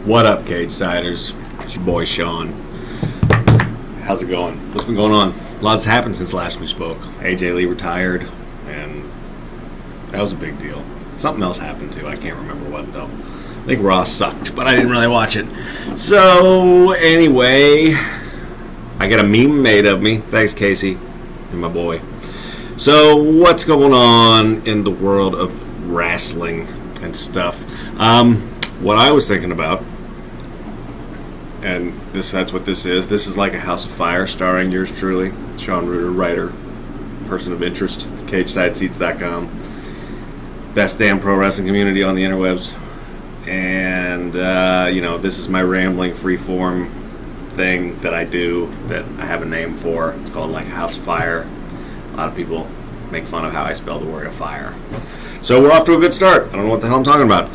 What up, Cage Siders? It's your boy Sean. How's it going? What's been going on? Lots happened since last we spoke. AJ Lee retired, and that was a big deal. Something else happened too. I can't remember what though. I think Raw sucked, but I didn't really watch it. So anyway, I got a meme made of me. Thanks, Casey, and my boy. So what's going on in the world of wrestling and stuff? What I was thinking about, and that's what this is. This is like a House Afire starring yours truly, Sean Rueter, writer, person of interest, CagesideSeats.com. Best damn pro wrestling community on the interwebs. And, you know, this is my rambling freeform thing that I do that I have a name for. It's called like House Afire. A lot of people make fun of how I spell the word afire. So we're off to a good start. I don't know what the hell I'm talking about.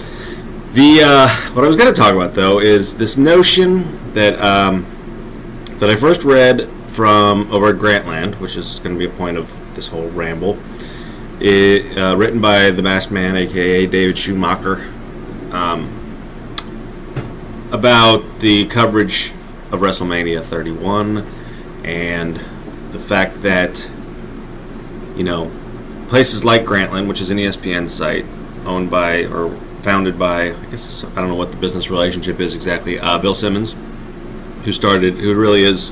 What I was going to talk about, though, is this notion that that I first read from over at Grantland, which is going to be a point of this whole ramble. Written by the Masked Man, a.k.a. David Schumacher, about the coverage of WrestleMania 31 and the fact that, you know, places like Grantland, which is an ESPN site owned by, or founded by, I guess, I don't know what the business relationship is exactly, Bill Simmons, who really is,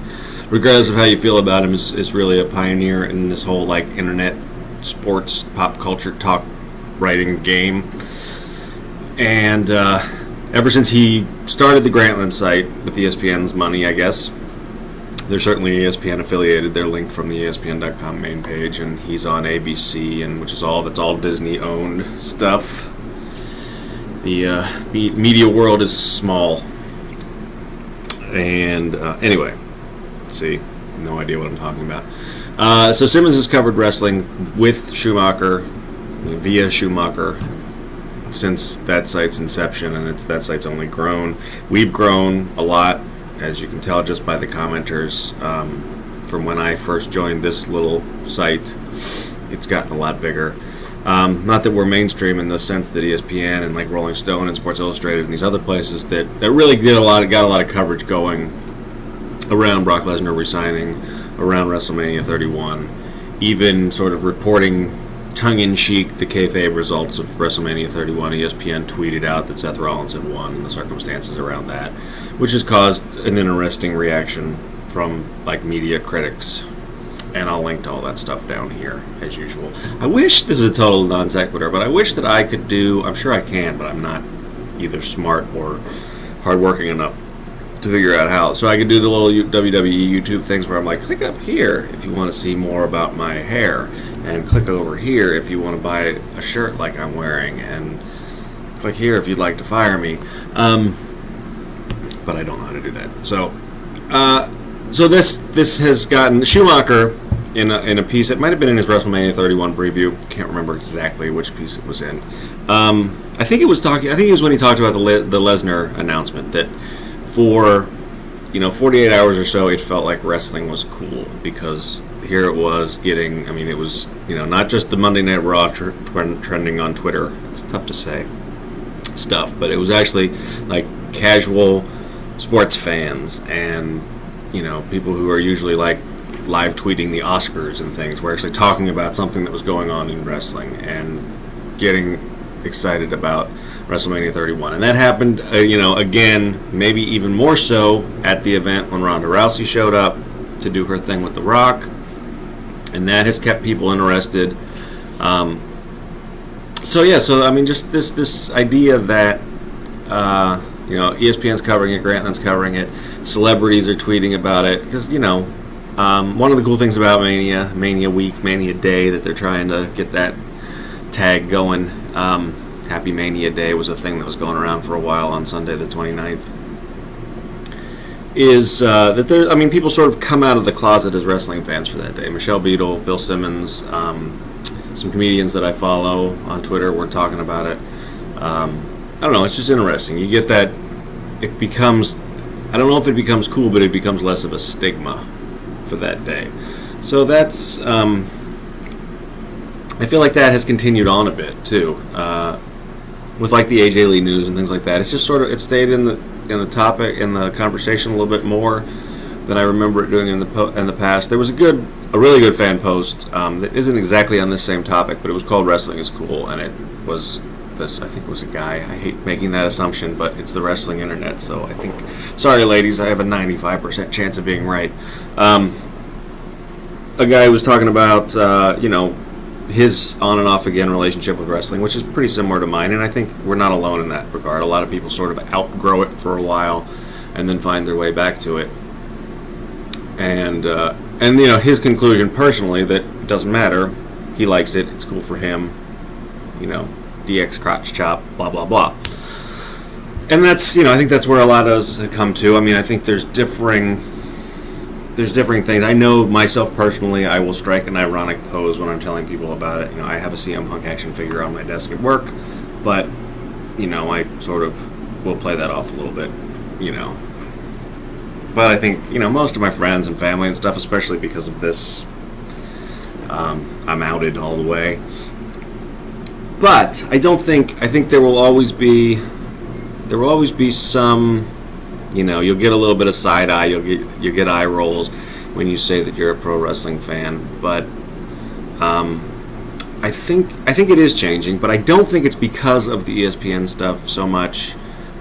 regardless of how you feel about him, is really a pioneer in this whole, like, internet sports, pop culture talk writing game. And ever since he started the Grantland site with ESPN's money, I guess, they're certainly ESPN affiliated. They're linked from the ESPN.com main page, and he's on ABC, and that's all Disney owned stuff. The media world is small. And anyway, let's see, no idea what I'm talking about. So Simmons has covered wrestling with Schumacher, via Schumacher, since that site's inception, and that site's only grown. We've grown a lot, as you can tell just by the commenters. From when I first joined this little site, it's gotten a lot bigger. Not that we're mainstream in the sense that ESPN and like Rolling Stone and Sports Illustrated and these other places that really got a lot of coverage going around Brock Lesnar resigning, around WrestleMania 31, even sort of reporting tongue-in-cheek the kayfabe results of WrestleMania 31. ESPN tweeted out that Seth Rollins had won and the circumstances around that, which has caused an interesting reaction from like media critics. And I'll link to all that stuff down here, as usual. I wish, this is a total non sequitur, but I wish that I could do, I'm sure I can, but I'm not either smart or hardworking enough to figure out how. So I could do the little WWE YouTube things where I'm like, click up here if you want to see more about my hair, and click over here if you want to buy a shirt like I'm wearing, and click here if you'd like to fire me. But I don't know how to do that. So this has gotten Schumacher in a piece. It might have been in his WrestleMania 31 preview. Can't remember exactly which piece it was in. I think it was when he talked about the Lesnar announcement that for 48 hours or so it felt like wrestling was cool, because here it was getting. I mean, it was not just the Monday Night Raw trending on Twitter. It's tough to say stuff, but it was actually like casual sports fans and people who are usually like live tweeting the Oscars and things were actually talking about something that was going on in wrestling and getting excited about WrestleMania 31. And that happened, again, maybe even more so at the event when Ronda Rousey showed up to do her thing with The Rock. And that has kept people interested. So I mean, just this idea that, ESPN's covering it, Grantland's covering it, celebrities are tweeting about it, because one of the cool things about Mania Week, Mania Day, that they're trying to get that tag going. Happy Mania Day was a thing that was going around for a while on Sunday the 29th. Is that people sort of come out of the closet as wrestling fans for that day. Michelle Beadle, Bill Simmons, some comedians that I follow on Twitter were talking about it. I don't know, it's just interesting. You get that, it becomes, I don't know if it becomes cool, but it becomes less of a stigma for that day. So that's, I feel like that has continued on a bit, too. with like the AJ Lee news and things like that. It's just sort of, it stayed in the topic, in the conversation a little bit more than I remember it doing in the past. There was a really good fan post that isn't exactly on this same topic, but it was called "Wrestling is Cool," and it was this. I think it was a guy. I hate making that assumption, but it's the wrestling internet, so I think. Sorry, ladies, I have a 95% chance of being right. A guy was talking about his on and off again relationship with wrestling, which is pretty similar to mine, and I think we're not alone in that regard. A lot of people sort of outgrow it for a while and then find their way back to it. And his conclusion personally, that it doesn't matter, he likes it, it's cool for him, DX crotch chop, blah blah blah. And that's, I think that's where a lot of us come to. I mean, I think there's differing things. I know myself personally, I will strike an ironic pose when I'm telling people about it. I have a CM Punk action figure on my desk at work, but I sort of will play that off a little bit, But I think, most of my friends and family and stuff, especially because of this, I'm outed all the way. But I think there will always be some, you'll get a little bit of side eye, you'll get eye rolls when you say that you're a pro wrestling fan. But I think it is changing, but I don't think it's because of the ESPN stuff so much,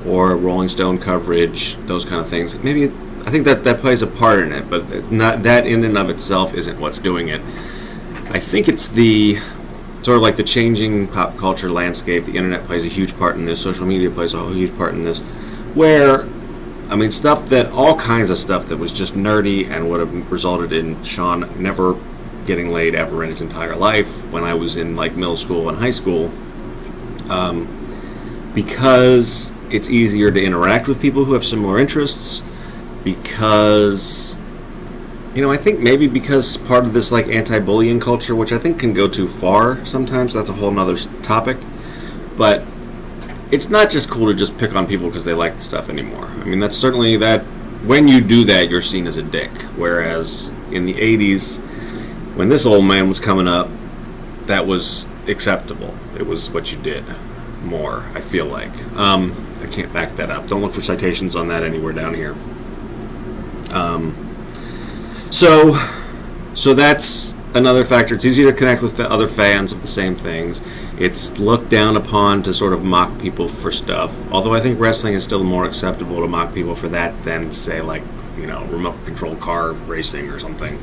or Rolling Stone coverage, those kind of things. I think that plays a part in it, but not that in and of itself isn't what's doing it. I think it's the sort of like the changing pop culture landscape. The internet plays a huge part in this. Social media plays a huge part in this. Where, all kinds of stuff that was just nerdy and would have resulted in Sean never getting laid ever in his entire life when I was in like middle school and high school. Because it's easier to interact with people who have similar interests. Because, I think maybe because part of this like anti-bullying culture, which I think can go too far sometimes, that's a whole nother topic, but it's not just cool to just pick on people because they like stuff anymore. I mean, that's certainly that, when you do that, you're seen as a dick, whereas in the 80s, when this old man was coming up, that was acceptable. It was what you did more, I feel like. I can't back that up. Don't look for citations on that anywhere down here. So that's another factor. It's easier to connect with other fans of the same things. It's looked down upon to sort of mock people for stuff. Although I think wrestling is still more acceptable to mock people for that than, say, like, remote control car racing or something.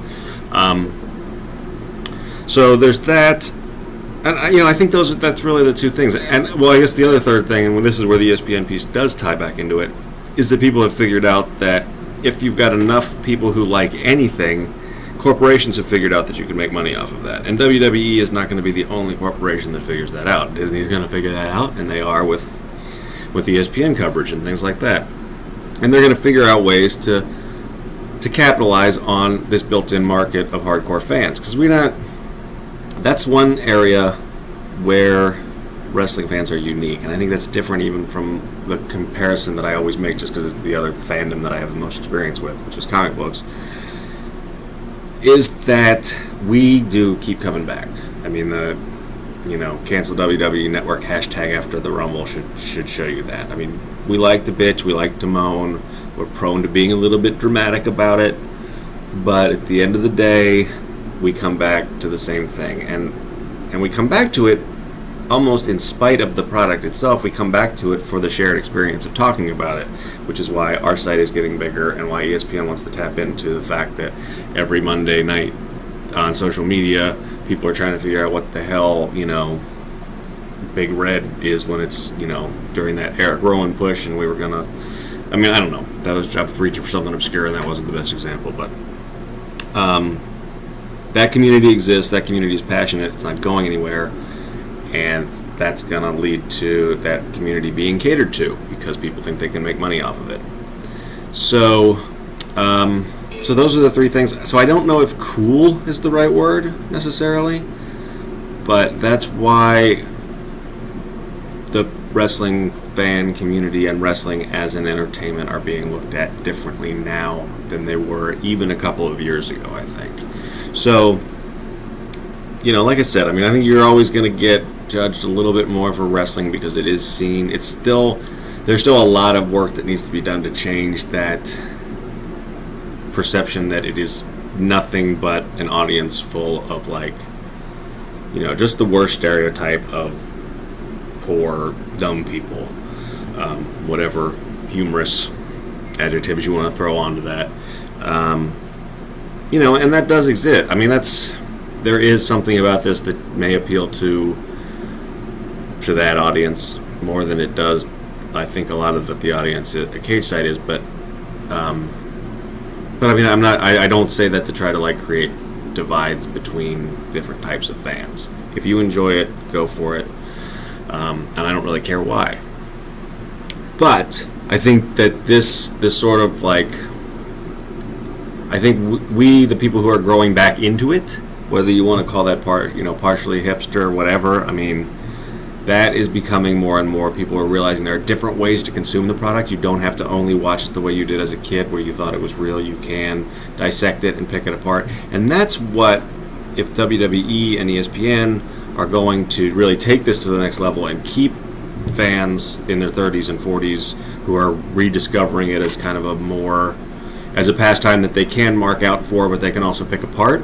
So there's that. And, I think that's really the two things. And, well, I guess the other third thing, and this is where the ESPN piece does tie back into it, is that people have figured out that if you've got enough people who like anything, corporations have figured out that you can make money off of that. And WWE is not going to be the only corporation that figures that out. Disney's going to figure that out, and they are with ESPN coverage and things like that. And they're going to figure out ways to capitalize on this built-in market of hardcore fans. Because that's one area where wrestling fans are unique, and I think that's different even from the comparison that I always make, just because it's the other fandom that I have the most experience with, which is comic books, is that we do keep coming back. I mean, the cancel WWE Network hashtag after the Rumble should show you that. I mean, we like to bitch, we like to moan, we're prone to being a little bit dramatic about it, but at the end of the day, we come back to the same thing, and we come back to it almost in spite of the product itself. We come back to it for the shared experience of talking about it, which is why our site is getting bigger and why ESPN wants to tap into the fact that every Monday night on social media, people are trying to figure out what the hell, Big Red is when it's, during that Eric Rowan push, and we were going to, I don't know. That was, I was reaching for something obscure, and that wasn't the best example, but that community exists, that community is passionate, it's not going anywhere. And that's going to lead to that community being catered to because people think they can make money off of it. So those are the three things. So I don't know if cool is the right word necessarily, but that's why the wrestling fan community and wrestling as an entertainment are being looked at differently now than they were even a couple of years ago, I think. So, like I said, I think you're always going to get judged a little bit more for wrestling because it is seen. There's still a lot of work that needs to be done to change that perception that it is nothing but an audience full of, like, you know, just the worst stereotype of poor, dumb people. Whatever humorous adjectives you want to throw onto that. You know, and that does exist. I mean, there is something about this that may appeal to that audience more than it does, I think, a lot of the audience at Cage Side is. But I mean, I don't say that to try to, like, create divides between different types of fans. If you enjoy it, go for it, and I don't really care why. But I think that this sort of, like, I think we, the people who are growing back into it, whether you want to call that partially hipster or whatever, I mean, that is becoming more and more. People are realizing there are different ways to consume the product. You don't have to only watch it the way you did as a kid, where you thought it was real. You can dissect it and pick it apart. And that's what, if WWE and ESPN are going to really take this to the next level and keep fans in their 30s and 40s who are rediscovering it as kind of as a pastime that they can mark out for, but they can also pick apart.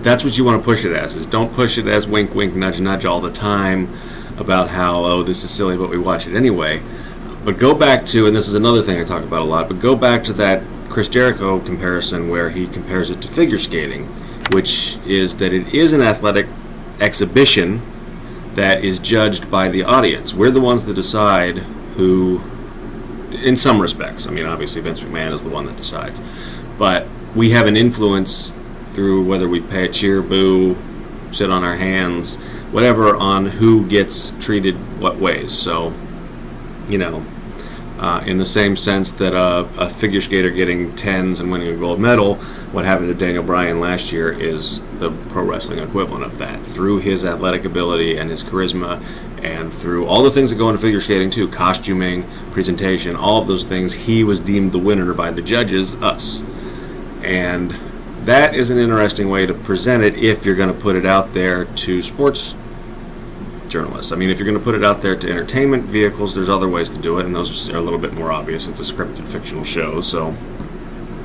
That's what you want to push it as. Don't push it as wink, wink, nudge, nudge all the time about how, oh, this is silly, but we watch it anyway. But go back to, and this is another thing I talk about a lot, but go back to that Chris Jericho comparison where he compares it to figure skating, which is that it is an athletic exhibition that is judged by the audience. We're the ones that decide who, in some respects, I mean, obviously Vince McMahon is the one that decides, but we have an influence through whether we pay a cheer, boo, sit on our hands, whatever, on who gets treated what ways. So, you know, in the same sense that a figure skater getting 10s and winning a gold medal, what happened to Daniel Bryan last year is the pro wrestling equivalent of that. Through his athletic ability and his charisma, and through all the things that go into figure skating too, costuming, presentation, all of those things, he was deemed the winner by the judges, us. And that is an interesting way to present it if you're going to put it out there to sports journalists. I mean, if you're going to put it out there to entertainment vehicles, there's other ways to do it, and those are a little bit more obvious. It's a scripted fictional show, so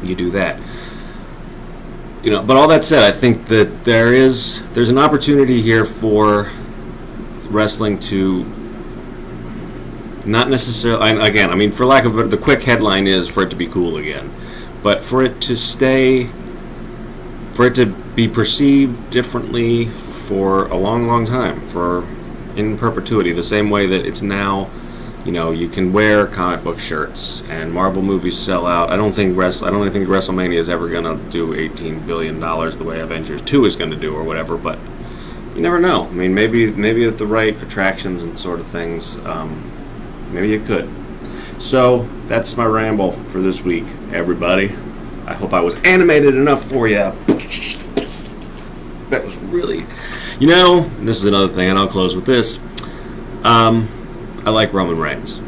you do that. You know, but all that said, I think that there's an opportunity here for wrestling to not necessarily, again, I mean, for lack of a better, the quick headline is for it to be cool again, but for it to be perceived differently for a long, long time, in perpetuity, the same way that it's now, you know, you can wear comic book shirts and Marvel movies sell out. I don't think WrestleMania is ever going to do $18 billion the way Avengers 2 is going to do or whatever, but you never know. I mean, maybe with the right attractions and sort of things, maybe you could. So that's my ramble for this week, everybody. I hope I was animated enough for you. That was really, you know, this is another thing, and I'll close with this. I like Roman Reigns.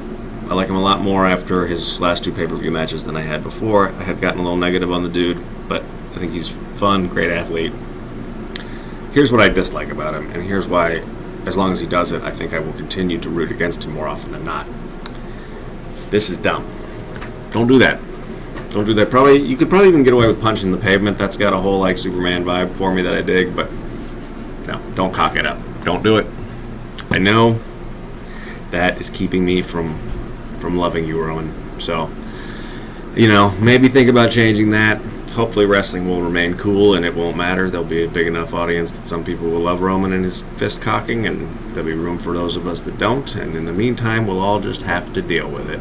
I like him a lot more after his last 2 pay-per-view matches than I had before. I had gotten a little negative on the dude, but I think he's fun, great athlete. Here's what I dislike about him, and here's why, as long as he does it, I think I will continue to root against him more often than not. This is dumb. Don't do that. Don't do that. You could probably even get away with punching the pavement. That's got a whole, like, Superman vibe for me that I dig, but no, don't cock it up. Don't do it. I know that is keeping me from loving you, Roman. So, you know, maybe think about changing that. Hopefully wrestling will remain cool and it won't matter. There'll be a big enough audience that some people will love Roman and his fist cocking, and there'll be room for those of us that don't. And in the meantime, we'll all just have to deal with it.